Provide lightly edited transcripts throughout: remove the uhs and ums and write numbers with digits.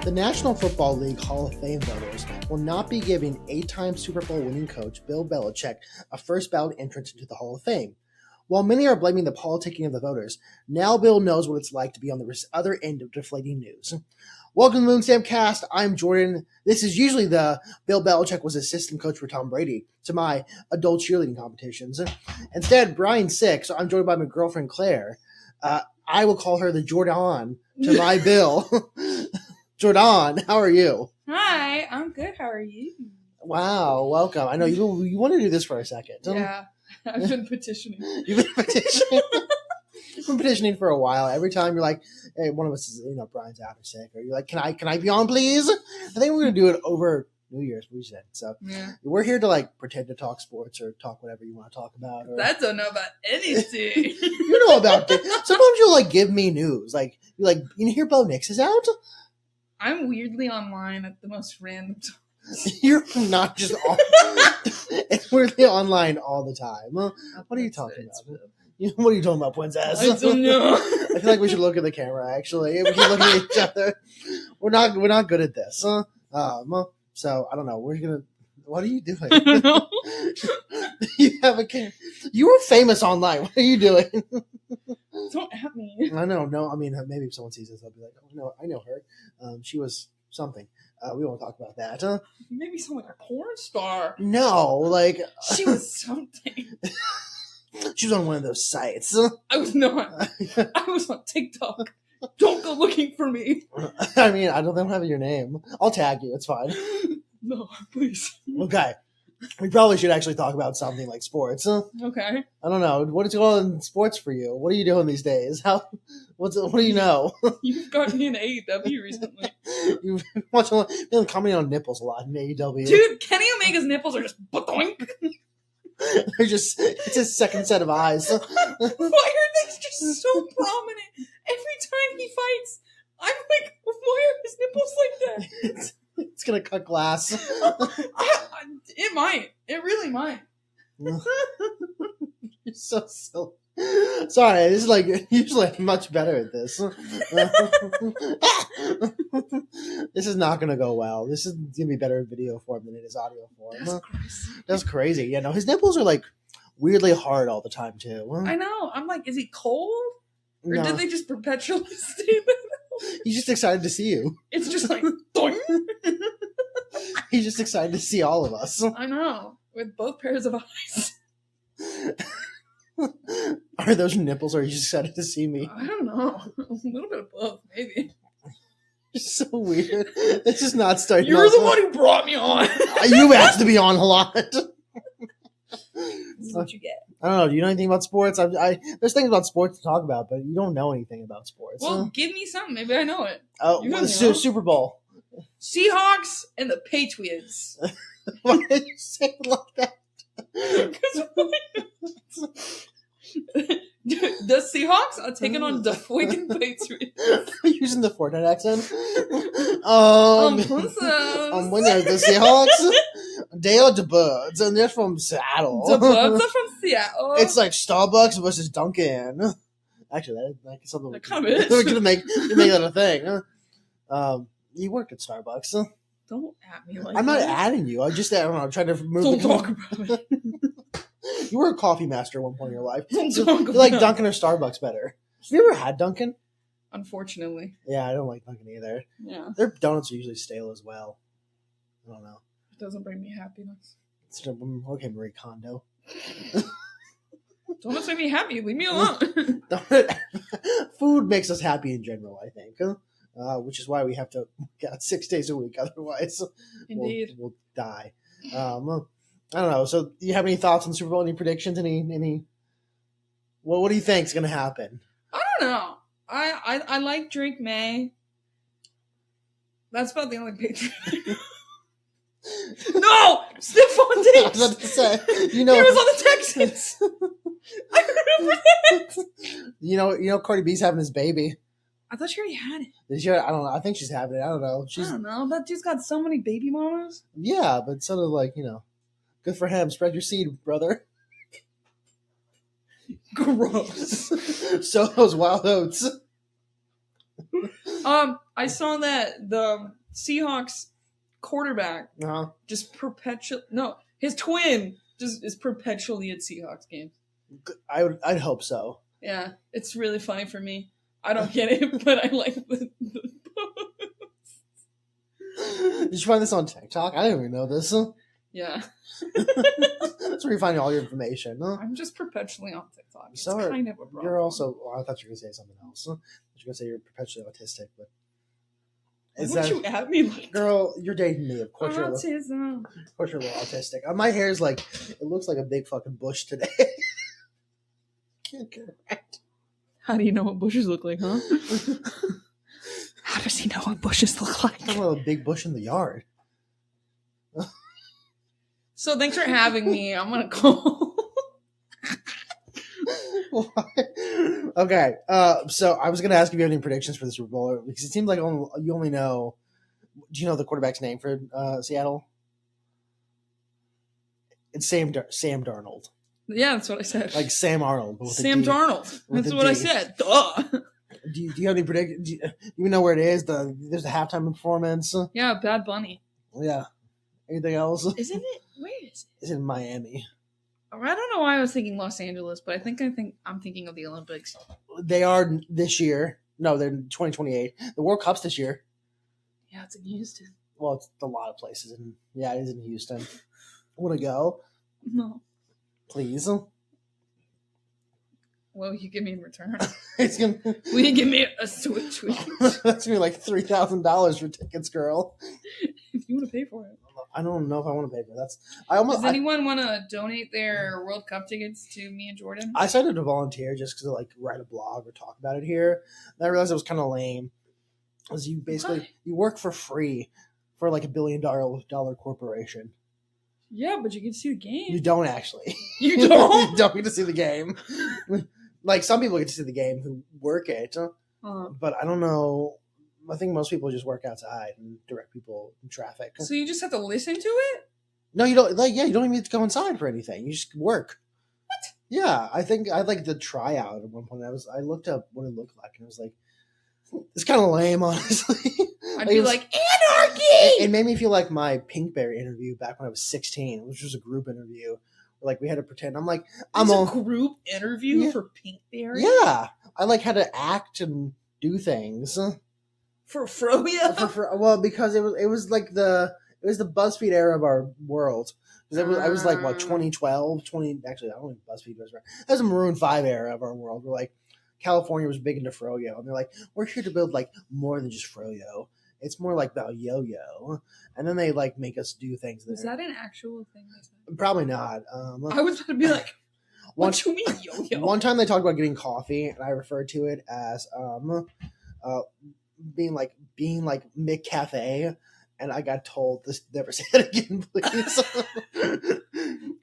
The National Football League Hall of Fame voters will not be giving 8-time Super Bowl winning coach Bill Belichick a first ballot entrance into the Hall of Fame. While many are blaming the politicking of the voters, now Bill knows what it's like to be on the other end of deflating news. Welcome to the Moonstamp Cast. I'm Jordan. This is usually the Bill Belichick was assistant coach for Tom Brady to my adult cheerleading competitions. Instead, Brian's sick, so I'm joined by my girlfriend Claire. I will call her the Jordan to my Bill. Jordan, how are you? Hi, I'm good. How are you? Wow, welcome. I know you want to do this for a second. Yeah, I've been petitioning. You've been petitioning. You've been petitioning for a while. Every time you're like, hey, one of us is, Brian's out or sick, or you're like, can I be on, please? I think we're gonna do it over New Year's. We said so. Yeah. We're here to like pretend to talk sports or talk whatever you want to talk about. Or... I don't know about anything. You know about it. Sometimes you'll like give me news, like you're like, you hear Bo Nix is out. I'm weirdly online at the most random times. You're not just on. It's weirdly online all the time. What are you talking about? What are you talking about, Princess? I don't know. I feel like we should look at the camera. Actually, we can look at each other. We're not good at this. So I don't know. We're gonna. What are you doing? I don't know. You have a camera. You were famous online. What are you doing? Don't at me. I know. No, I mean, maybe if someone sees this, they'll be like, "Oh no, I know her. She was something." We won't talk about that. Maybe someone like a porn star. No, like she was something. She was on one of those sites. I was not. I was on TikTok. Don't go looking for me. I mean, I don't have your name. I'll tag you. It's fine. No, please. Okay. We probably should actually talk about something like sports. Okay. I don't know. What is going on in sports for you? What are you doing these days? What do you know? You've got me in AEW recently. You've been commenting on nipples a lot in AEW. Dude, Kenny Omega's nipples are just boink. They're just, it's his second set of eyes. Why are they just so prominent? Every time he fights, I'm like, why are his nipples like that? It's gonna cut glass. It might. It really might. You're so silly. Sorry, this is like usually I'm much better at this. This is not gonna go well. This is gonna be better in video form than it is audio form. That's crazy. Yeah, no, his nipples are like weirdly hard all the time too. I know. I'm like, is he cold? Or no. did they just perpetually stay there? He's just excited to see you. It's just like doing. He's just excited to see all of us. I know. With both pairs of eyes. Are those nipples or are you just excited to see me? I don't know. A little bit of both, maybe. It's so weird. It's just not starting. You're the one who brought me on. You asked to be on a lot. This is what you get. I don't know. Do you know anything about sports? There's things about sports to talk about, but you don't know anything about sports. Well, give me something. Maybe I know it. Oh, Super Bowl. Seahawks and the Patriots. Why did you say it like that? The Seahawks are taking on the freaking Patriots. Using the Fortnite accent. When they're the Seahawks, they are the Birds, and they're from Seattle. The Birds are from Seattle. It's like Starbucks versus Dunkin'. Actually, that's something that kind of is. We're gonna make that a thing. You work at Starbucks. Don't at me like I'm that. not adding you. I don't know. I'm trying to move. Don't talk about it. You were a coffee master at one point in your life. You like Dunkin' or Starbucks better. Have you ever had Dunkin'? Unfortunately. Yeah, I don't like Dunkin' either. Yeah. Their donuts are usually stale as well. I don't know. It doesn't bring me happiness. Okay, Marie Kondo. Donuts make me happy. Leave me alone. Food makes us happy in general, I think. Which is why we have to work out 6 days a week. Otherwise, Indeed, we'll die. I don't know. So, do you have any thoughts on Super Bowl? Any predictions? Any? What do you think is going to happen? I don't know. I like Drake May. That's about the only Patriot. No, Stephon Diggs. I was about to say, he was on the Texans. I remember that. You know, Cardi B's having his baby. I thought she already had it. Did she? I don't know. I think she's having it. I don't know. I don't know. That dude's got so many baby mamas. Yeah, but sort of like, good for him. Spread your seed, brother. Gross. So those wild oats. I saw that Seahawks quarterback Uh-huh. just his twin just is perpetually at Seahawks games. I'd hope so. Yeah, it's really funny for me. I don't get it, but I like the Did you find this on TikTok? I didn't even know this. Yeah. That's where you find all your information. Huh? I'm just perpetually on TikTok. It's So kind of a problem. you're also. Well, I thought you were gonna say something else. I was gonna say you're perpetually autistic, but Would you at me like girl? You're dating me. Of course you're. autism? Of course you're a little autistic. My hair is like. It looks like a big fucking bush today. Can't get it right. How do you know what bushes look like, huh? How does he know what bushes look like? Talking about a big bush in the yard. So thanks for having me. I'm gonna go. Okay. So I was gonna ask if you have any predictions for the Super Bowl because it seems like you only know. Do you know the quarterback's name for Seattle? It's Sam Darnold. Yeah, that's what I said. Like Sam Arnold. But with Sam a D. Darnold. With That's a what I D. said. Duh. Do you have any predictions? Do you even know where it is? There's a halftime performance. Yeah, Bad Bunny. Yeah. Anything else? Isn't it? Where is it? It's in Miami. I don't know why I was thinking Los Angeles, but I'm thinking of the Olympics. They are this year. No, they're 2028. The World Cup's this year. Yeah, it's in Houston. Well, it's a lot of places. Yeah, it is in Houston. Want to go? No. Please. What will you give me in return? It's gonna. Will you give me a Switch? That's gonna be like $3,000 for tickets, girl. If you want to pay for it. I don't know if I want to pay for that. Does anyone want to donate their World Cup tickets to me and Jordan? I started to volunteer just because like write a blog or talk about it here. And I realized it was kind of lame. Because you basically you work for free for like $1 billion corporation. Yeah, but you get to see the game. You don't actually. You don't? You don't get to see the game. Like some people get to see the game who work it, but I don't know. I think most people just work outside and direct people in traffic. So you just have to listen to it? No, you don't. Like, yeah, you don't even have to go inside for anything. You just work. What? Yeah, I think I like the tryout at one point. I looked up what it looked like, and I was like, it's kind of lame, honestly. I'd be like, anarchy! It made me feel like my Pinkberry interview back when I was 16, which was a group interview. Like we had to pretend. I'm like, I'm a group interview for Pinkberry. Yeah, I like had to act and do things for Froyo. Well, because it was like the BuzzFeed era of our world. Because I was like what 2012, 20. Actually, I don't think BuzzFeed was right. That was a Maroon 5 era of our world. Where like California was big into Froyo, and they're like, we're here to build like more than just Froyo. It's more like about yo-yo, and then they like make us do things. Is that an actual thing? Probably not. I was going to be like, what you mean yo-yo? One time they talked about getting coffee, and I referred to it as being like Mick Cafe, and I got told this never say it again, please.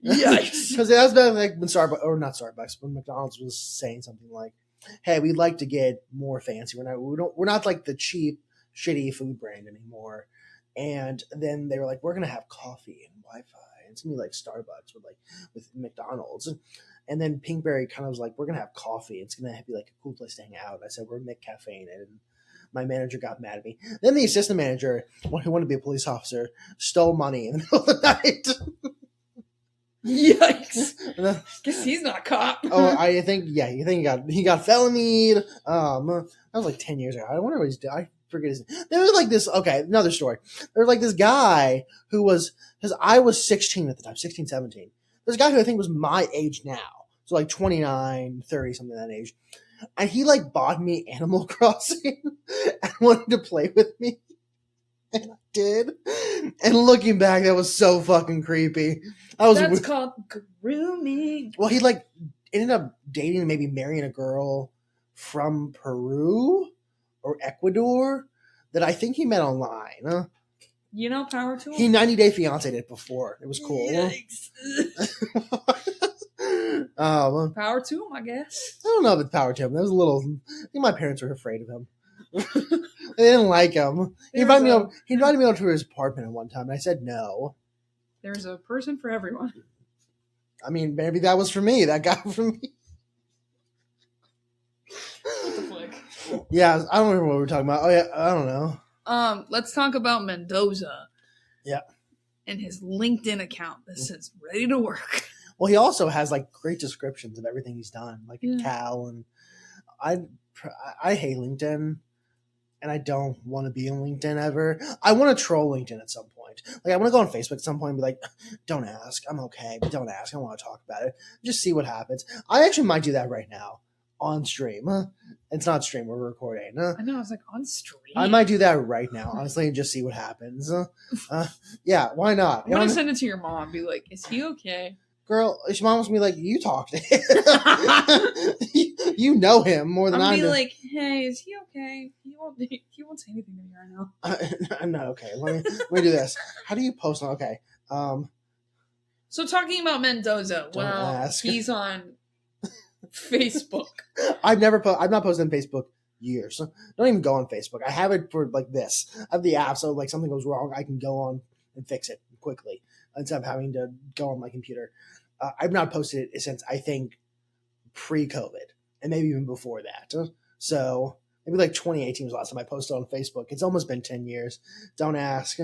Yikes! Because that was back like when Starbucks, or not Starbucks, when McDonald's was saying something like, "Hey, we'd like to get more fancy. We're not like the cheap, shitty food brand anymore." And then they were like, "We're gonna have coffee and Wi-Fi. It's gonna be like Starbucks with McDonald's." And then Pinkberry kind of was like, "We're gonna have coffee. It's gonna be like a cool place to hang out." I said, "We're McCaffeinated." And my manager got mad at me. Then the assistant manager, who wanted to be a police officer, stole money in the middle of the night. Yikes! Guess he's not a cop. I think he got felonied. That was like 10 years ago. I wonder what he's doing. I forget his name. There was like this. Okay, another story. There was like this guy who was because I was 16 at the time, 16, 17. There's a guy who I think was my age now, so like 29, 30, something that age. And he like bought me Animal Crossing and wanted to play with me. And I did. And looking back, that was so fucking creepy. That's called grooming. Well, he like ended up dating and maybe marrying a girl from Peru or Ecuador that I think he met online. Huh? You know, power to him. He 90-day fiancé'd it before. It was cool. Yikes. Power to him, I guess. I don't know if it's power to him. That was a little. I think my parents were afraid of him. They didn't like him. He invited me over to his apartment at one time, and I said no. There's a person for everyone. I mean, maybe that was for me. That guy for me. What the flick? Yeah, I don't remember what we were talking about. Oh yeah, I don't know. Let's talk about Mendoza. Yeah. And his LinkedIn account that says ready to work. Well, he also has like great descriptions of everything he's done, like Cal, and I hate LinkedIn, and I don't want to be on LinkedIn ever. I want to troll LinkedIn at some point. Like I want to go on Facebook at some point and be like, "Don't ask, I'm okay, but don't ask. I want to talk about it. Just see what happens." I actually might do that right now on stream. It's not stream; we're recording. I know. I was like on stream. I might do that right now, honestly, and just see what happens. Yeah, why not? I'm gonna send it to your mom. Be like, "Is he okay?" Girl, your mom wants me like, you talk to him. You know him more than I do. I'll be like, hey, is he okay? He won't say anything to me right now. I'm not okay. Let me do this. How do you post on? Okay. So talking about Mendoza, he's on Facebook. I've not posted on Facebook years. Don't even go on Facebook. I have it for like this. I have the app, so like something goes wrong, I can go on and fix it quickly instead of having to go on my computer. I've not posted it since I think pre-COVID, and maybe even before that. So maybe like 2018 was the last time I posted on Facebook. It's almost been 10 years. Don't ask.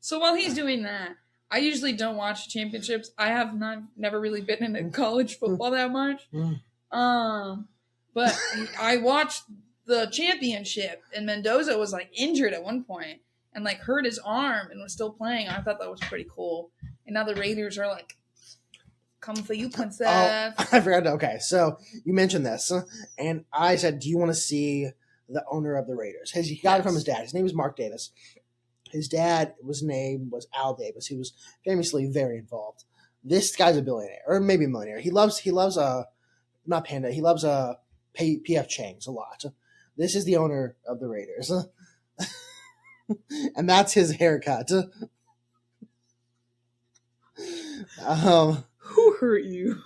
So while he's doing that, I usually don't watch championships. I have never really been into college football that much. But I watched the championship, and Mendoza was like injured at one point and like hurt his arm and was still playing. I thought that was pretty cool. And now the Raiders are like, come for you, princess. Oh, I forgot. Okay, so you mentioned this, and I said, do you want to see the owner of the Raiders? He got it from his dad. His name is Mark Davis. His dad name was Al Davis. He was famously very involved. This guy's a billionaire, or maybe a millionaire. He loves not Panda. He loves PF Chang's a lot. This is the owner of the Raiders. And that's his haircut. Who hurt you?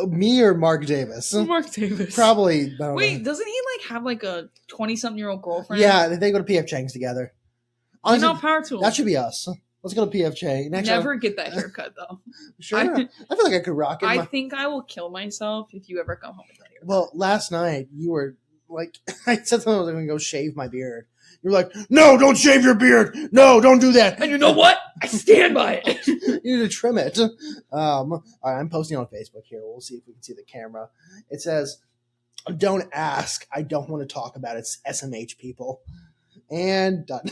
Me or Mark Davis? Mark Davis. Probably. Wait, doesn't he like have like a 20-something-year-old girlfriend? Yeah, they go to PF Chang's together. Honestly, power to him. That should be us. Let's go to PF Chang. Never get that haircut though. Sure. I feel like I could rock it. I think I will kill myself if you ever come home with that haircut. Well, last night you were like, I said something I was going to go shave my beard. You were like, no, don't shave your beard. No, don't do that. And you know what? I stand by it. You need to trim it. All right, I'm posting on Facebook here. We'll see if we can see the camera. It says, don't ask. I don't want to talk about it. It's SMH people. And done.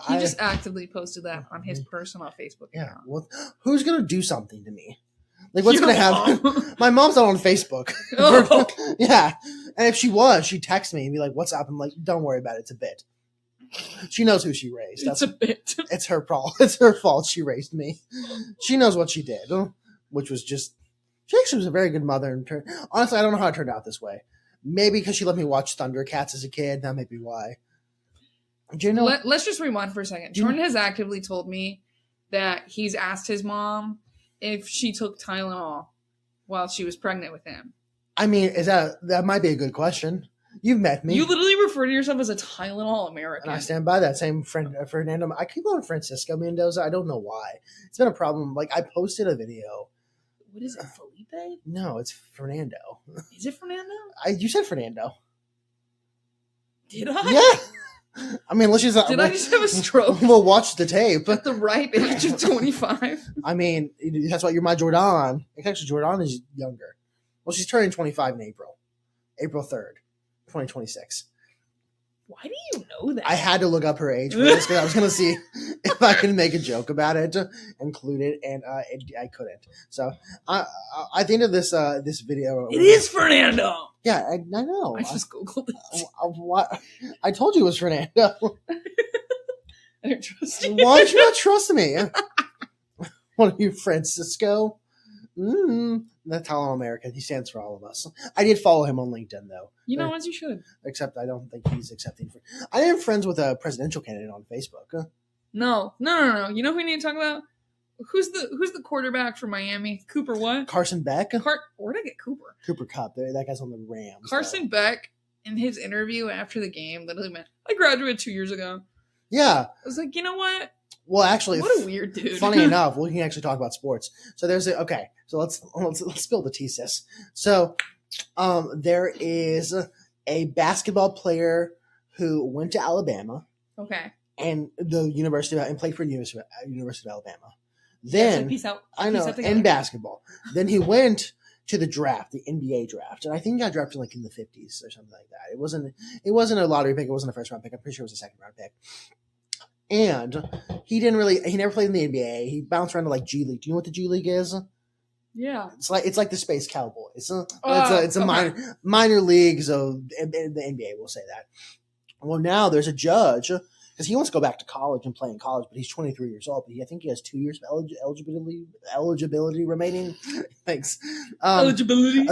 He just actively posted that on his personal Facebook account. Well, who's going to do something to me? Like, what's going to happen? My mom's not on Facebook. Oh. Yeah. And if she was, she'd text me and be like, what's up? I'm like, don't worry about it. It's a bit. She knows who she raised. It's a bit. It's her fault. It's her fault she raised me. She knows what she did, which was just, she actually was a very good mother. Honestly, I don't know how it turned out this way. Maybe because she let me watch Thundercats as a kid. That may be why. Do you know? Let's just rewind for a second. Jordan has actively told me that he's asked his mom if she took Tylenol while she was pregnant with him. I mean, that might be a good question. You've met me. You literally refer to yourself as a Tylenol American. And I stand by that. Same friend, Fernando. I keep calling Francisco Mendoza. I don't know why. It's been a problem. Like, I posted a video. What is it, Felipe? No, it's Fernando. Is it Fernando? You said Fernando. Did I? Yeah. I mean, let's just. Did I just have a stroke? We'll watch the tape. At the ripe age of 25. I mean, that's why you're my Jordan. Actually, Jordan is younger. Well, she's turning 25 in April 3rd, 2026. Why do you know that? I had to look up her age for this because I was going to see if I could make a joke about it, include it, and I couldn't. So at the end of this video, it is Fernando. Yeah, I know. I just googled it. I told you it was Fernando. I don't trust you. Why did you not trust me? What are you, Francisco? That's Tylenol American. He stands for all of us. I did follow him on LinkedIn, though. You know, as you should. Except I don't think he's accepting. I am friends with a presidential candidate on Facebook. No. You know who we need to talk about? Who's the quarterback for Miami? Cooper what? Carson Beck. Where'd I get Cooper? Cooper Kupp. That guy's on the Rams. Carson Beck, in his interview after the game, literally meant, I graduated 2 years ago. Yeah. I was like, you know what? Well, actually, what a weird dude. Funny enough, we can actually talk about sports. So so let's spill the tea, sis. So There is a basketball player who went to Alabama. Okay. And and played for the University of Alabama. Yeah, Then so peace out. I Peace know out together. in basketball. Then he went to the draft, the NBA draft, and I think he got drafted like in the 50s or something like that. It wasn't a lottery pick. It wasn't a first round pick. I'm pretty sure it was a second round pick. And he never played in the NBA. He bounced around to like G League. Do you know what the G League is? Yeah. It's like the Space Cowboy. It's a okay. minor league. So the NBA will say that. Well, now there's a judge because he wants to go back to college and play in college, but he's 23 years old. But I think he has 2 years of eligibility remaining. Thanks. Eligibility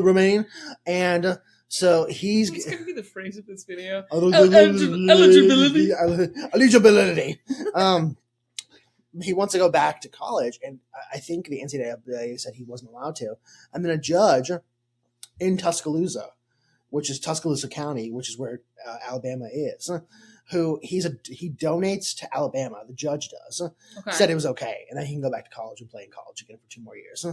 remaining, and so he's. What's going to be the phrase of this video? Eligibility. He wants to go back to college, and I think the NCAA said he wasn't allowed to. And then a judge in Tuscaloosa, which is Tuscaloosa County, which is where Alabama is, who he donates to Alabama. The judge does. Okay. Said it was okay, and then he can go back to college and play in college again for 2 more years.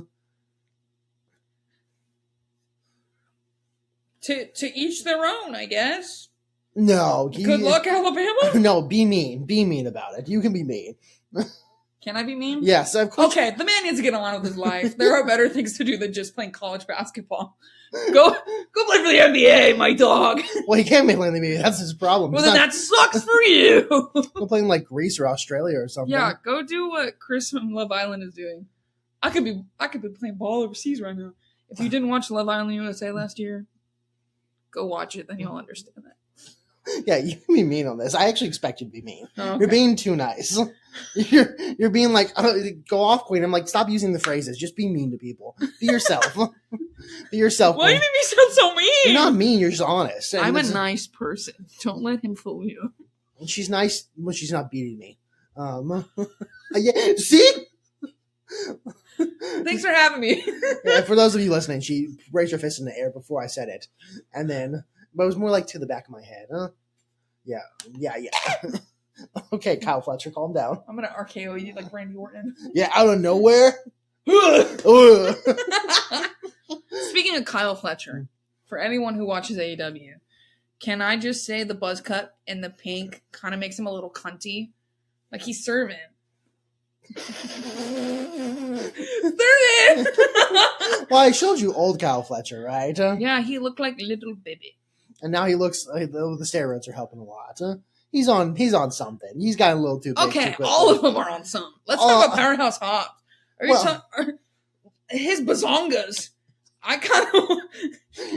To each their own, I guess. No. Good luck, Alabama. No, be mean. Be mean about it. You can be mean. Can I be mean? Yes, of course. Okay, the man needs to get on with his life. There are better things to do than just playing college basketball. Go play for the NBA, my dog. Well, he can't play in the NBA. That's his problem. Well, then that sucks for you. Go play in like Greece or Australia or something. Yeah, go do what Chris from Love Island is doing. I could be playing ball overseas right now. If you didn't watch Love Island USA last year, go watch it. Then you'll understand that. Yeah, you can be mean on this. I actually expect you to be mean. Oh, okay. You're being too nice. You're being like, go off, Queen. I'm like, stop using the phrases. Just be mean to people. Be yourself. Be yourself. Why do you make me sound so mean? You're not mean. You're just honest. And I'm a nice person. Don't let him fool you. She's nice when she's not beating me. Yeah, see? Thanks for having me. Yeah, for those of you listening, she raised her fist in the air before I said it. And then, but it was more like to the back of my head. Yeah. Okay, Kyle Fletcher, calm down. I'm going to RKO you like Randy Orton. Yeah, out of nowhere. Speaking of Kyle Fletcher, for anyone who watches AEW, can I just say the buzz cut and the pink kind of makes him a little cunty? Like he's serving. Well, I showed you old Kyle Fletcher, right? Yeah, he looked like a little baby. And now he looks like the steroids are helping a lot. He's on something. He's got a little too big. Okay, all of them are on something. Let's talk about Powerhouse Hobbs. His bazongas. I kind of...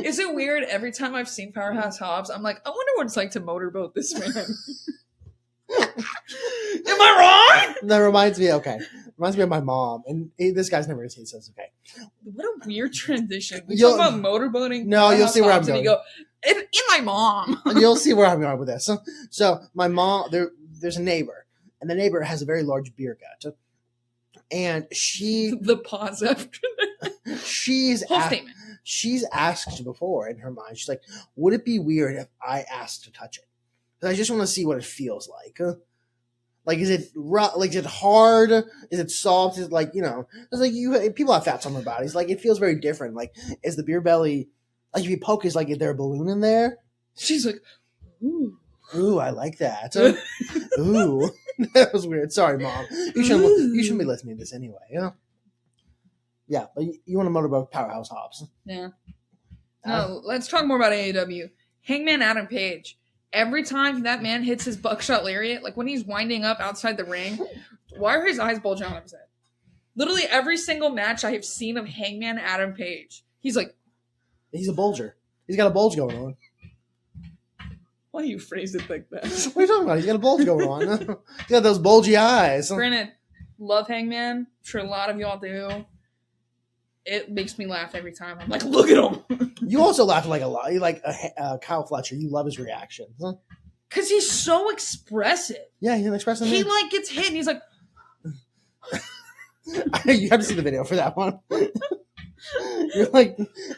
Is it weird every time I've seen Powerhouse Hobbs, I'm like, I wonder what it's like to motorboat this man. Am I wrong? That reminds me of my mom. And this guy's never going to say this. Okay. What a weird transition. We talk about motorboating. No, you'll see where I'm going. And you go, in my mom. You'll see where I'm going with this. So my mom, there's a neighbor. And the neighbor has a very large beer gut. And the pause after that. She's asked before in her mind. She's like, would it be weird if I asked to touch it? Because I just want to see what it feels like. Like, is it rough? Like, is it hard? Is it soft? Is it like, it's like people have fats on their bodies. Like, it feels very different. Like, is the beer belly, like if you poke, is there a balloon in there? She's like, ooh, I like that. Ooh, that was weird. Sorry, Mom. You shouldn't be listening to this anyway. Yeah, but you want to motorboat Powerhouse Hobbs. Yeah. No, let's talk more about AEW. Hangman Adam Page. Every time that man hits his buckshot lariat, like when he's winding up outside the ring, why are his eyes bulging out of his head? Literally every single match I have seen of Hangman Adam Page, he's like... He's a bulger. He's got a bulge going on. Why do you phrase it like that? What are you talking about? He's got a bulge going on. He's got those bulgy eyes. Granted, love Hangman. I'm sure a lot of y'all do. It makes me laugh every time. I'm like, look at him. You also laugh like a lot. You like Kyle Fletcher. You love his reaction. Because he's so expressive. Yeah, he's an expressive man. He like gets hit and he's like... You have to see the video for that one.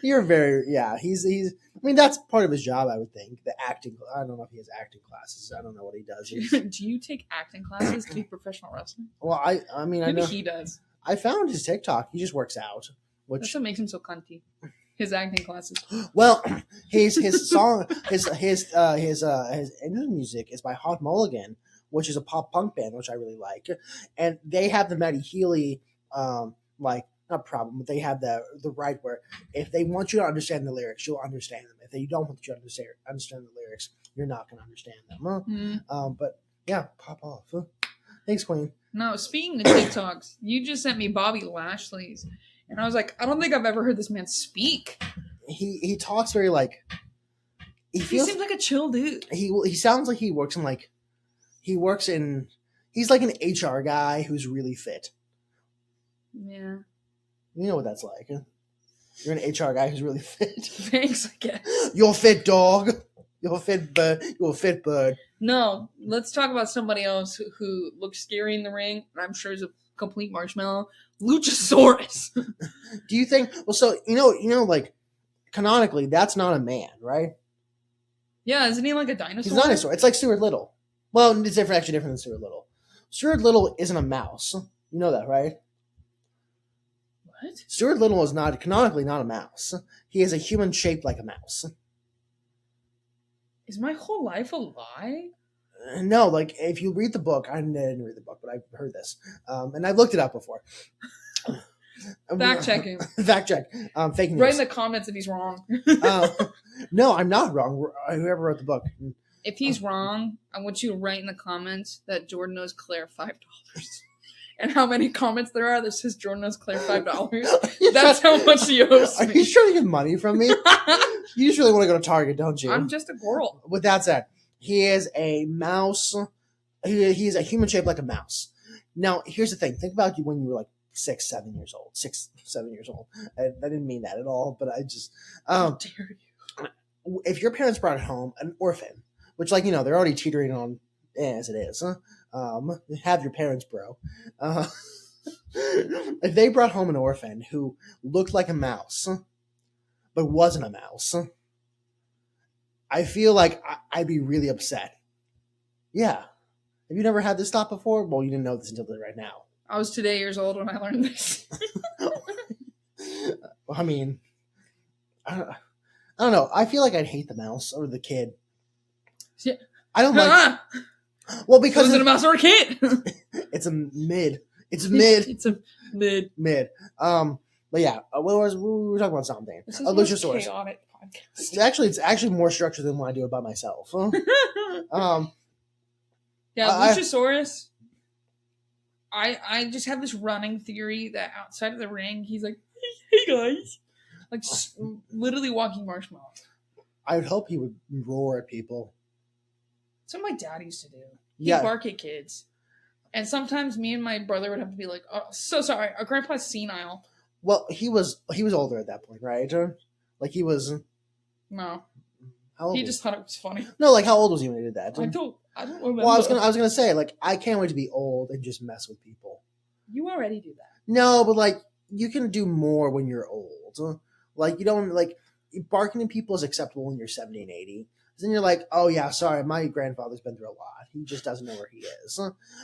He's I mean, that's part of his job, I would think. The acting. I don't know if he has acting classes. I don't know what he does. Do you take acting classes to be professional wrestling? Well, I mean, maybe I know he does. I found his TikTok. He just works out. That's what makes him so cunty. His acting classes. Well, his song, his intro music is by Hot Mulligan, which is a pop punk band, which I really like, and they have the Matty Healy, like not problem, but they have the right where if they want you to understand the lyrics, you'll understand them. If they don't want you to understand the lyrics, you're not going to understand them. But yeah, pop off. Thanks, Queen. No, speaking of TikToks, you just sent me Bobby Lashley's. And I was like, I don't think I've ever heard this man speak. He talks very like he seems like a chill dude. He sounds like he works in he's like an HR guy who's really fit. Yeah. You know what that's like. You're an HR guy who's really fit. Thanks, I guess. You're a fit dog. You're a fit bird. You're a fit bird. No, let's talk about somebody else who looks scary in the ring, and I'm sure is a complete marshmallow. Luchasaurus. Do you think? Well, so you know, like canonically, that's not a man, right? Yeah, isn't he like a dinosaur? He's not a dinosaur. It's like Stuart Little. Well, it's actually different than Stuart Little. Stuart Little isn't a mouse. You know that, right? What? Stuart Little is not canonically not a mouse. He is a human shaped like a mouse. Is my whole life a lie? No, like if you read the book, I didn't read the book, but I've heard this, and I've looked it up before. Fact checking. Fact check. Fake news. Write in the comments if he's wrong. No, I'm not wrong. Whoever wrote the book. If he's wrong, I want you to write in the comments that Jordan owes Claire $5. And how many comments there are that says Jordan owes Claire $5. That's how much he owes me. Are you trying to get money from me? You just really want to go to Target, don't you? I'm just a girl. With that said, he is a mouse. He is a human shaped like a mouse. Now, here's the thing. Think about you when you were like 6, 7 years old. 6, 7 years old. I didn't mean that at all, but I just... How dare you? If your parents brought home an orphan, which, like, they're already teetering on as it is. Have your parents, bro. If they brought home an orphan who looked like a mouse, but wasn't a mouse, I feel like I'd be really upset. Yeah. Have you never had this thought before? Well, you didn't know this until right now. I was 2 years old when I learned this. I mean, I don't know. I feel like I'd hate the mouse or the kid. Yeah. I don't like... Well, because... Was it a mouse or a kid? It's a mid. It's mid. It's a mid. Mid. But yeah, we were talking about something. This is Luchasaurus. Chaotic podcast. It's actually more structured than when I do it by myself. Yeah, Luchasaurus. I just have this running theory that outside of the ring, he's like, hey guys. Like, literally walking marshmallow. I would hope he would roar at people. That's what my dad used to do. He'd Yeah. bark at kids. And sometimes me and my brother would have to be like, oh, so sorry, our grandpa's senile. Well, he was older at that point, right? Like he was... No. How old He was just thought it was funny. No, like how old was he when he did that? I don't remember. Well, I was gonna say, like, I can't wait to be old and just mess with people. You already do that. No, but like you can do more when you're old. Like you don't like barking at people is acceptable when you're 70 and 80. Then you're like, oh yeah, sorry, my grandfather's been through a lot. He just doesn't know where he is.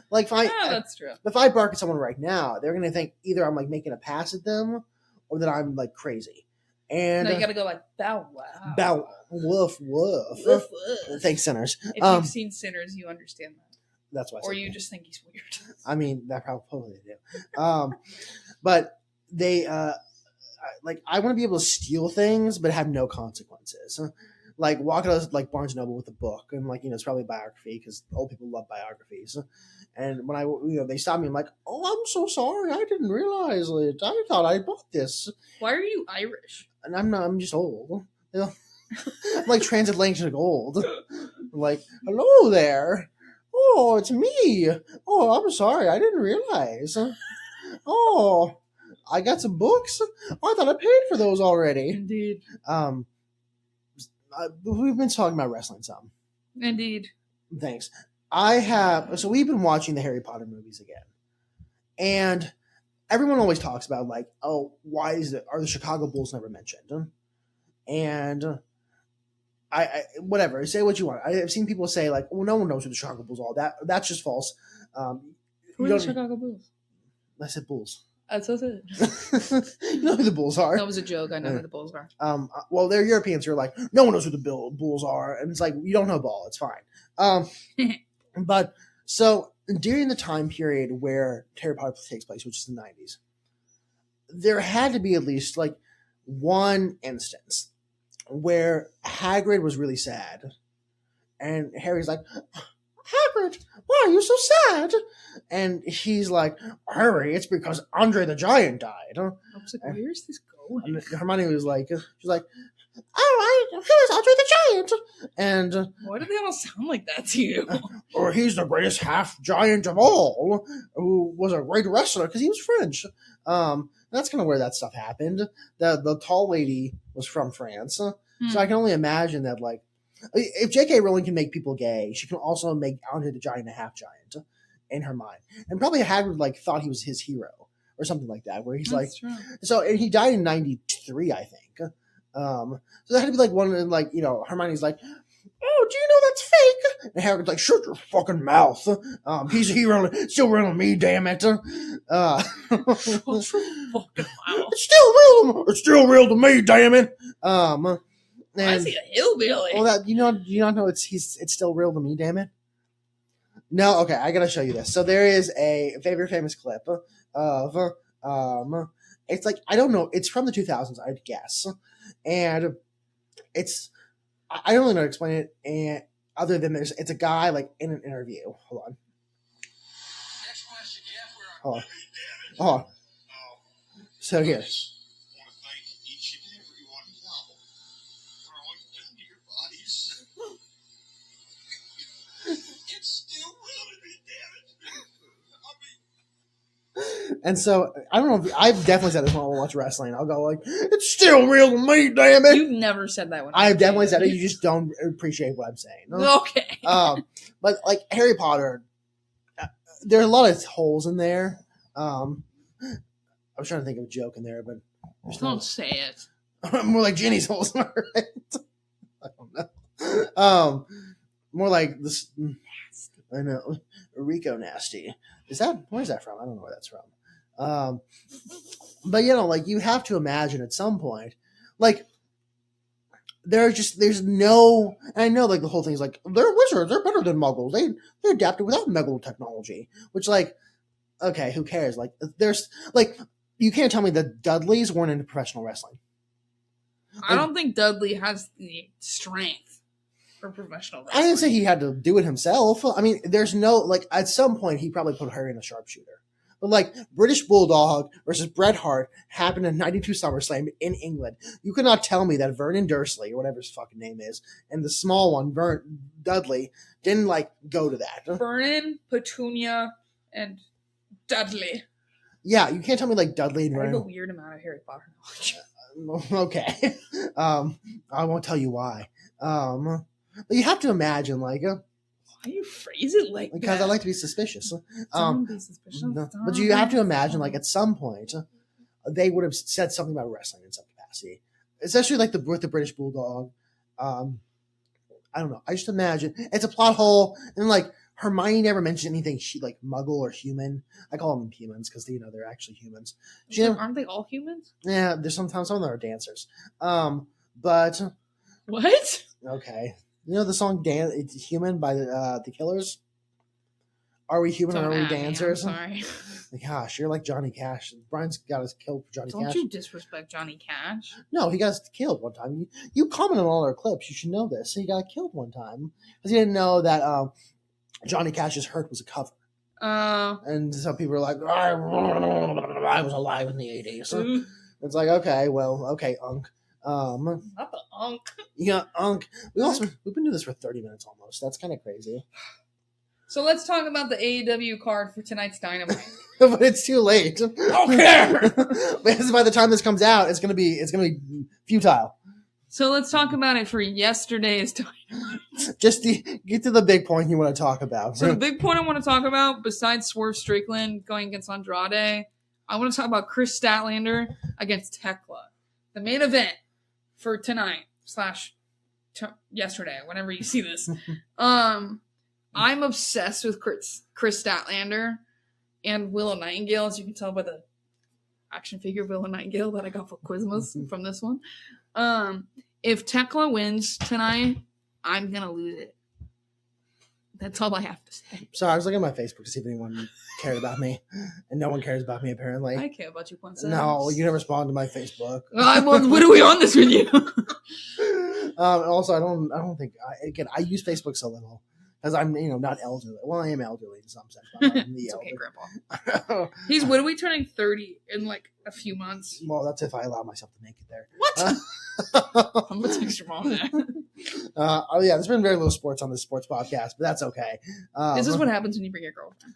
Like That's true. If I bark at someone right now, they're gonna think either I'm like making a pass at them or that I'm like crazy. And No, you gotta go like bow wow. Bow woof woof. Woof, woof. Thanks, Sinners. If you've seen Sinners, you understand that. That's why. Or you just think he's weird. I mean, that probably they do. But they like I want to be able to steal things, but have no consequences. Like walk out of like Barnes Noble with a book, and like it's probably a biography because old people love biographies. And when I they stop me, I'm like, oh, I'm so sorry, I didn't realize it. I thought I bought this. Why are you Irish? And I'm not. I'm just old. I'm like transatlantic old. I'm like, hello there. Oh, it's me. Oh, I'm sorry, I didn't realize. Oh, I got some books. Oh, I thought I paid for those already. Indeed. We've been talking about wrestling some. Indeed. Thanks. So we've been watching the Harry Potter movies again. And everyone always talks about like, oh, why are the Chicago Bulls never mentioned? And I whatever, say what you want. I've seen people say like, well, no one knows who the Chicago Bulls are. That's just false. Who are the Chicago Bulls? I said Bulls. That's so sad. You know who the Bulls are. That was a joke. I know who the Bulls are. Well, they're Europeans who are like, no one knows who the Bulls are. And it's like, you don't know ball. It's fine. But so during the time period where Harry Potter takes place, which is the 90s, there had to be at least like one instance where Hagrid was really sad. And Harry's like, Hagrid, why are you so sad? And he's like, Harry, it's because Andre the Giant died. I was like, where's this going? And Hermione was like, she's like, all right, who's Andre the Giant? And why do they all sound like that to you? Or he's the greatest half giant of all, who was a great wrestler because he was French. That's kind of where that stuff happened. The tall lady was from France, so I can only imagine that, like, if J.K. Rowling can make people gay, she can also make Andre the Giant a half giant in her mind. And probably Hagrid like thought he was his hero or something like that, where he's That's like, true. so and he died in 93, I think. So that had to be like one, and like, you know, Hermione's like, oh, do you know that's fake? And Hagrid's like, shut your fucking mouth. He's a hero, still real to me, damn it. Shut your fucking mouth. It's still real to me, damn it. Why is he a hillbilly? Well, that you not know it's still real to me, damn it. No, okay, I gotta show you this. So there is a very famous clip of it's like, I don't know, it's from the 2000s, I'd guess, and it's, I don't really know how to explain it, and other than it's a guy like in an interview. Hold on. Next question, Jeff. Hold on. So here. And so, I don't know if I've definitely said this when I watch wrestling. I'll go like, it's still real to me, damn it. You've never said that when I've definitely said it. You just don't appreciate what I'm saying. Okay. But like Harry Potter, there are a lot of holes in there. I was trying to think of a joke in there, but don't say it. More like Ginny's holes, right? I don't know. More like this. I know, Rico Nasty. Where's that from? I don't know where that's from. But you know, like, you have to imagine at some point, like, there's no, and I know, like, the whole thing is like, they're wizards, they're better than muggles, they adapted without muggle technology, which, like, okay, who cares? Like, there's, like, you can't tell me that Dudleys weren't into professional wrestling. I don't think Dudley has the strength for professional wrestling. I didn't say he had to do it himself. I mean, there's no, like, at some point he probably put her in a sharpshooter. But, like, British Bulldog versus Bret Hart happened in 92 SummerSlam in England. You could not tell me that Vernon Dursley, or whatever his fucking name is, and the small one, Dudley, didn't, like, go to that. Vernon, Petunia, and Dudley. Yeah, you can't tell me, like, Dudley and I have Vernon. a weird amount of Harry Potter knowledge. Okay. I won't tell you why. But you have to imagine, like... Why you phrase it like because that? I like to be suspicious. Don't be suspicious. But you have to imagine, like, at some point, they would have said something about wrestling in some capacity. Especially, like, with the British Bulldog. I don't know. I just imagine. It's a plot hole. And, like, Hermione never mentioned anything, like, muggle or human. I call them humans because, you know, they're actually humans. Aren't they all humans? Yeah, there's sometimes some of them are dancers. But... What? Okay. You know the song "It's Human" by the Killers? Are we human or are we dancers? I'm sorry. Gosh, you're like Johnny Cash. Brian's got us killed for Johnny Cash. Don't you disrespect Johnny Cash? No, he got us killed one time. You comment on all our clips. You should know this. He got killed one time because he didn't know that Johnny Cash's "Hurt" was a cover. And some people were like, I was alive in the 80s. It's like, okay, Unk. Not the Unk. Yeah, Unk. We've been doing this for 30 minutes almost. That's kind of crazy. So let's talk about the AEW card for tonight's Dynamite. But it's too late. I don't care. Because by the time this comes out, it's gonna be futile. So let's talk about it for yesterday's Dynamite. Just get to the big point you want to talk about. So the big point I want to talk about, besides Swerve Strickland going against Andrade, I want to talk about Chris Statlander against Tekla. The main event for tonight / yesterday, whenever you see this. I'm obsessed with Chris Statlander and Willow Nightingale, as you can tell by the action figure Villain Nightingale that I got for Christmas from this one. If Tekla wins tonight, I'm gonna lose it. That's all I have to say. Sorry, I was looking at my Facebook to see if anyone cared about me, and no one cares about me apparently. I care about you, Princess. No, you never respond to my Facebook. What are we on this with you? Also, I don't think. I use Facebook so little because I'm not elderly. Well, I am elderly in some sense. But I'm not the It's okay, elder. Grandpa. He's what are we turning 30 in like a few months? Well, that's if I allow myself to make it there. What? I'm gonna text your mom that. Oh yeah, there's been very little sports on this sports podcast, but that's okay. This is what happens when you bring your girlfriend.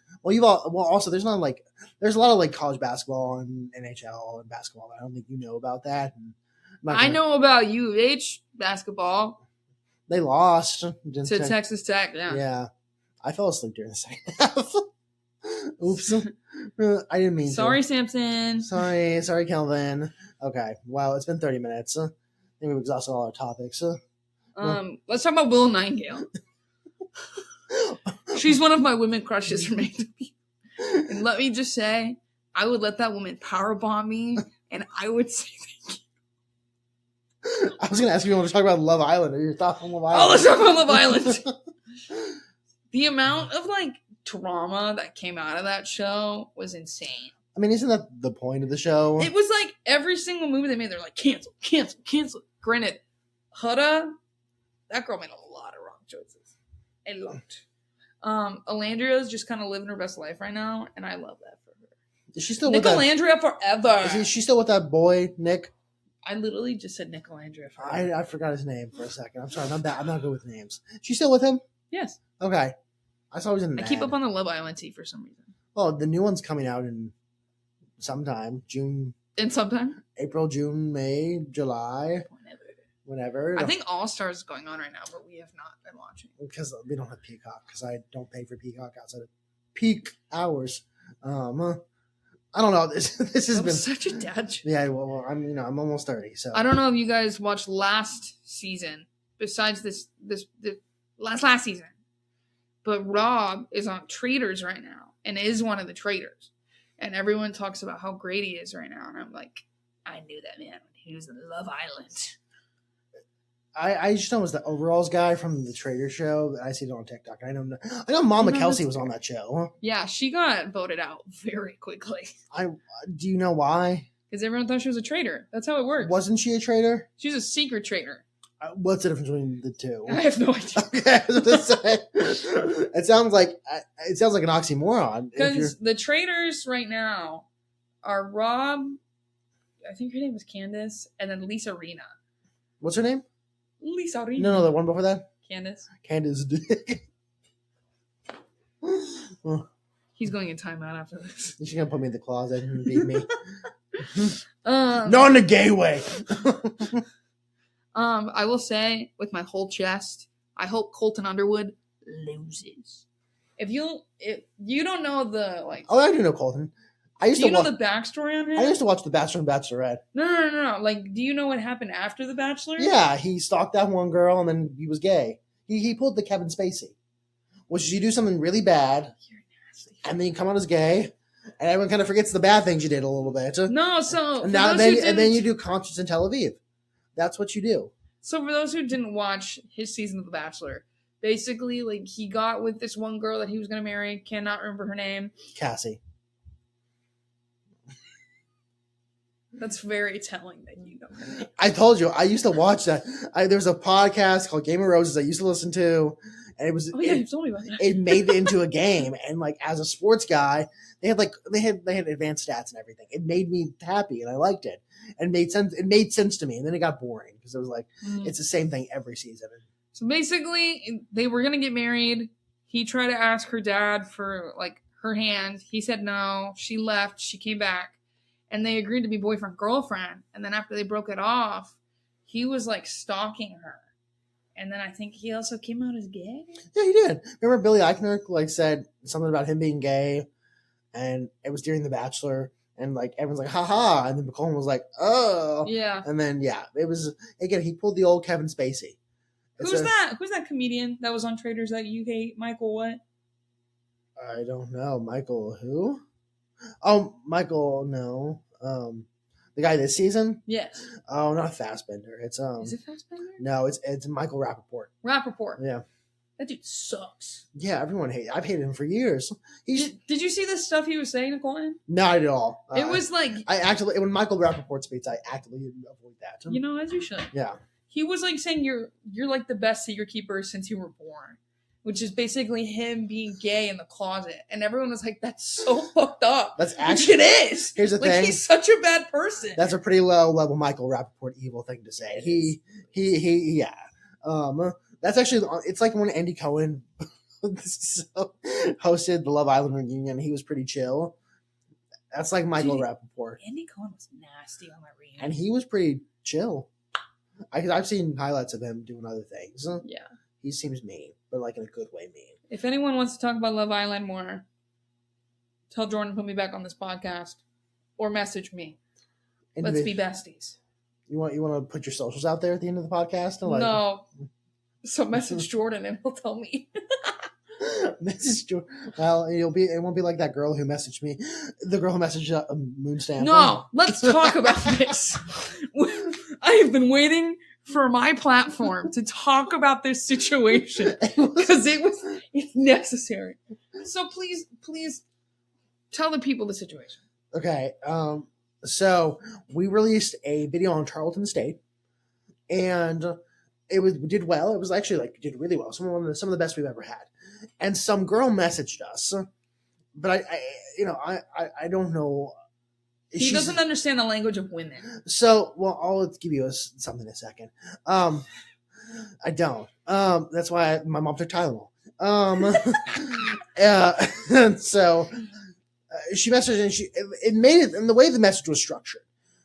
Also there's not like there's a lot of like college basketball and NHL and basketball. I don't think you know about that. I know about U of H basketball. They lost to Texas Tech. Yeah, I fell asleep during the second half. Oops, I didn't mean. Sorry, to. Samson. Sorry, Kelvin. Okay, well, it's been 30 minutes. I think we've exhausted all our topics. Let's talk about Will Nightingale. She's one of my women crushes from AW. And let me just say, I would let that woman powerbomb me, and I would say thank you. I was going to ask you if you want to talk about Love Island or your thoughts on Love Island. Oh, let's talk about Love Island. The amount of drama that came out of that show was insane. I mean, isn't that the point of the show? It was like every single movie they made, they're like, cancel. Granted, Huda, that girl made a lot of wrong choices. A lot. Alandria's just kind of living her best life right now, and I love that for her. Is she still Nick with that? Alandria forever. Is she still with that boy, Nick? I literally just said Nick Alandria forever. I forgot his name for a second. I'm sorry. I'm not good with names. She's still with him? Yes. Okay. I saw he was in. I keep up on the Love Island tea for some reason. Well, the new one's coming out in sometime June. In sometime? April, June, May, July. Whenever. I think All Stars is going on right now, but we have not been watching. Because we don't have Peacock, because I don't pay for Peacock outside of peak hours. I don't know. This has been such a dad joke. Yeah, well, I'm almost 30, so I don't know if you guys watched last season, besides this last season. But Rob is on Traitors right now and is one of the traitors. And everyone talks about how great he is right now. And I'm like, I knew that man when he was in Love Island. I just know it was the overalls guy from the Trader Show. I see it on TikTok. I know Mama Kelsey was on that show. Yeah, she got voted out very quickly. Do you know why? Because everyone thought she was a traitor. That's how it works. Wasn't she a traitor? She's a secret traitor. What's the difference between the two? I have no idea. Okay, I was gonna say, it sounds like an oxymoron. Because the traitors right now are Rob, I think her name was Candace, and then Lisa Rena. What's her name? Lisa Rena. No, the one before that. Candace Dick. He's going in timeout after this. She's gonna put me in the closet and beat me. Not in a gay way. I will say with my whole chest, I hope Colton Underwood loses. If you don't know the Oh, I do know Colton. Do you know the backstory on him? I used to watch The Bachelor and Bachelorette. No. Do you know what happened after The Bachelor? Yeah, he stalked that one girl and then he was gay. He pulled the Kevin Spacey, which is you do something really bad, You're nasty. and then you come out as gay, and everyone kind of forgets the bad things you did a little bit. No, so and then you do Conscious in Tel Aviv. That's what you do. So for those who didn't watch his season of The Bachelor, basically, he got with this one girl that he was going to marry. Cannot remember her name. Cassie. That's very telling that you know her name. I told you, I used to watch that. There was a podcast called Game of Roses I used to listen to, and it was you told me about that. It made it into a game, and as a sports guy, they had advanced stats and everything. It made me happy, and I liked it. And it made sense to me, and then it got boring because it was it's the same thing every season. So basically, they were gonna get married. He tried to ask her dad for her hand. He said no. She left. She came back. And they agreed to be boyfriend-girlfriend. And then after they broke it off, he was, stalking her. And then I think he also came out as gay. Yeah, he did. Remember Billy Eichner, said something about him being gay? And it was during The Bachelor. And, everyone's like, ha-ha. And then McCollum was like, oh. Yeah. And then, it was, again, he pulled the old Kevin Spacey. Who's that comedian that was on Traitors that you hate? Michael what? I don't know. Michael who? Oh, Michael, no. The guy this season? Yes. Oh, not Fassbender. It's Is it Fassbender? No, it's Michael Rappaport. Rappaport. Yeah. That dude sucks. Yeah, everyone hates. I've hated him for years. Did you see the stuff he was saying to Colin? Not at all. It was like I actively when Michael Rappaport speaks, I actively avoid that. you know, as you should. Yeah. He was like saying you're like the best secret keeper since you were born, which is basically him being gay in the closet, and everyone was like, "That's so fucked up." That's Which actually it is. Here's the like thing. he's such a bad person. That's a pretty low level Michael Rappaport evil thing to say. He yeah. That's actually it's like when Andy Cohen hosted the Love Island reunion. He was pretty chill. That's like Michael Rappaport. Andy Cohen was nasty on that reunion, And he was pretty chill. I've seen highlights of him doing other things. yeah. He seems mean, but like in a good way mean. If anyone wants to talk about Love Island more, tell Jordan to put me back on this podcast, or message me. Let's be besties. You want to put your socials out there at the end of the podcast? No. So message Jordan and he'll tell me. Message Jordan. Well, it won't be like that girl who messaged me. The girl who messaged Moonstamp. No, let's talk about this. I have been waiting for my platform to talk about this situation because it's necessary. So please tell the people the situation. Okay. So we released a video on Charlton State, and it did well. It was actually did really well. Some of the best we've ever had. And some girl messaged us, but I don't know. He doesn't understand the language of women. So, well, I'll give you something in a second. I don't. That's why my mom took Tylenol. And so she messaged, and it made it, and the way the message was structured,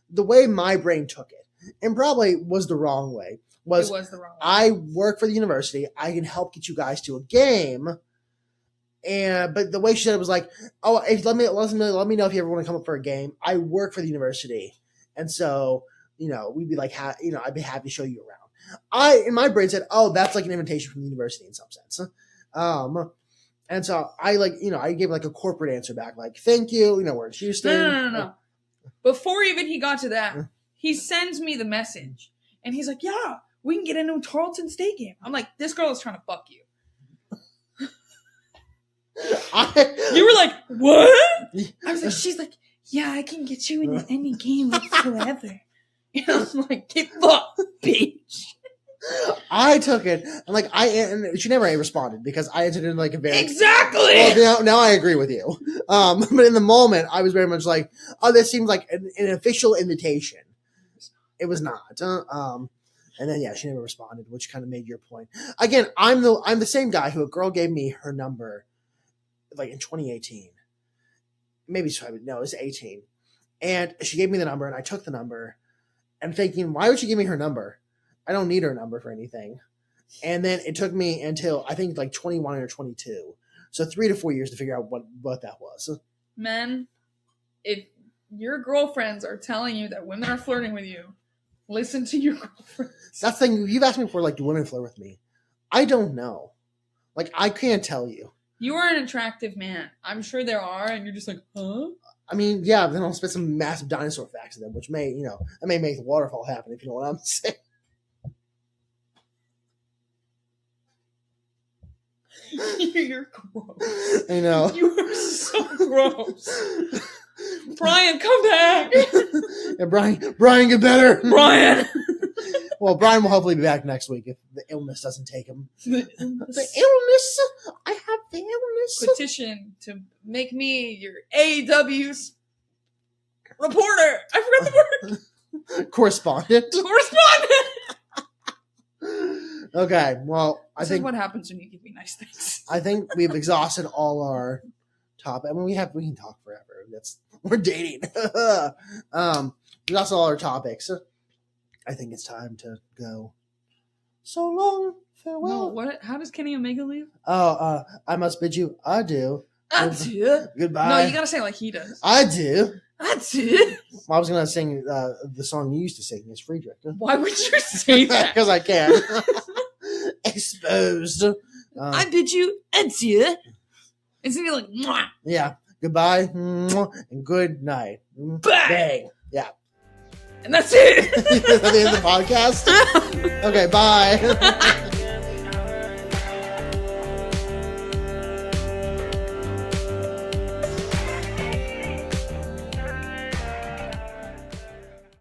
the way my brain took it, and probably was the wrong way. It was the wrong way. I work for the university. I can help get you guys to a game. But the way she said it was like, oh, let me know if you ever want to come up for a game. I work for the university, and so we'd be like, I'd be happy to show you around. In my brain said, oh, that's like an invitation from the university in some sense. And so I gave like a corporate answer back, like, thank you. We're in Houston. No. Before even he got to that, he sends me the message, and he's like, yeah, we can get into a Charlton State game. I'm like, this girl is trying to fuck you. You were like, what? I was like, she's like, yeah, I can get you into any game whatsoever. And I'm like, get fucked, bitch. I took it, and she never responded because I answered in like a very exactly. Well, now I agree with you. But in the moment, I was very much like, oh, this seems like an official invitation. It was not. And then she never responded, which kind of made your point. Again, I'm the same guy who a girl gave me her number, like in 2018, maybe no, it was 18, and she gave me the number, and I took the number, and thinking, why would she give me her number? I don't need her number for anything. And then it took me until I think like 21 or 22, so 3 to 4 years to figure out what that was. Men, if your girlfriends are telling you that women are flirting with you, listen to your girlfriends. That's the thing. You've asked me before, like, do women flirt with me? I don't know. Like, I can't tell you. You are an attractive man. I'm sure there are, and you're just like, huh? I mean, yeah, but then I'll spit some massive dinosaur facts in them, which may make the waterfall happen, if you know what I'm saying. You're gross. I know. You are so gross. Brian, come back. Yeah, Brian, get better. Brian. Well, Brian will hopefully be back next week if the illness doesn't take him. The illness? I have the illness. Petition to make me your AEW's reporter. I forgot the word. Correspondent. Okay, well, This is what happens when you give me nice things. I think we've exhausted all our topics. I mean, we can talk forever. We're dating. We exhausted all our topics. I think it's time to go. So long, farewell. No, what? How does Kenny Omega leave? Oh, I must bid you adieu. Adieu. Goodbye. No, you gotta say it like he does. Adieu. Adieu. Well, I was gonna sing the song you used to sing, "It's Friedrich." Why would you say that? Because I can. Exposed. I bid you adieu. It's gonna be like, mwah. Yeah. Goodbye and good night. Bang. Yeah. And that's it. That's the end of the podcast. Okay, bye.